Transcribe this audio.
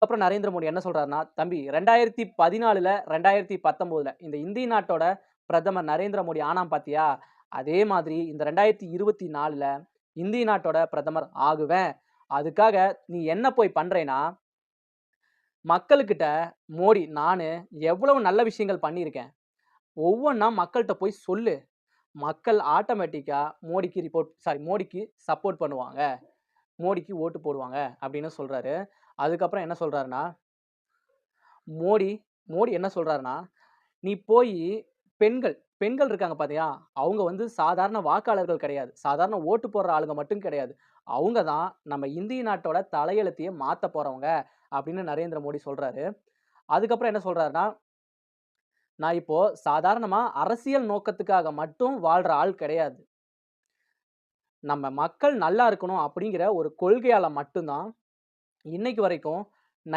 அப்புறம் நரேந்திர மோடி என்ன சொல்றாருன்னா, "தம்பி 2014ல 2019ல இந்த இந்திய நாட்டோட பிரதமர் நரேந்திர மோடி ஆனான் பாத்தியா? அதே மாதிரி இந்த 2024ல இந்திய நாட்டோட பிரதமர் ஆகுவேன். அதுக்காக நீ என்ன போய் பண்றேன்னா, மக்களுக்கிட்ட மோடி நானு எவ்வளவு நல்ல விஷயங்கள் பண்ணியிருக்கேன். ஒவ்வொன்னா மக்கள்ட்ட போய் சொல்லு. மக்கள் ஆட்டோமேட்டிக்கா மோடிக்கு சப்போர்ட் பண்ணுவாங்க. மோடிக்கு ஓட்டு போடுவாங்க." அப்படின்னு சொல்றாரு. அதுக்கப்புறம் என்ன சொல்றாருன்னா, மோடி மோடி என்ன சொல்றாருன்னா, "நீ போயி பெண்கள் பெண்கள் இருக்காங்க பாத்தியா? அவங்க வந்து சாதாரண வாக்காளர்கள் கிடையாது. சாதாரண ஓட்டு போடுற ஆளுங்க மட்டும் கிடையாது. அவங்க தான் நம்ம இந்திய நாட்டோட தலையெழுத்தையே மாத்தப் போறவங்க." அப்படின்னு நரேந்திர மோடி சொல்றாரு. அதுக்கப்புறம் என்ன சொல்றாருன்னா, "நான் இப்போ சாதாரணமா அரசியல் நோக்கத்துக்காக மட்டும் வாழ்ற ஆள் கிடையாது. நம்ம மக்கள் நல்லா இருக்கணும் அப்படிங்கிற ஒரு கொள்கையால மட்டும் தான் இன்னைக்கு வரைக்கும்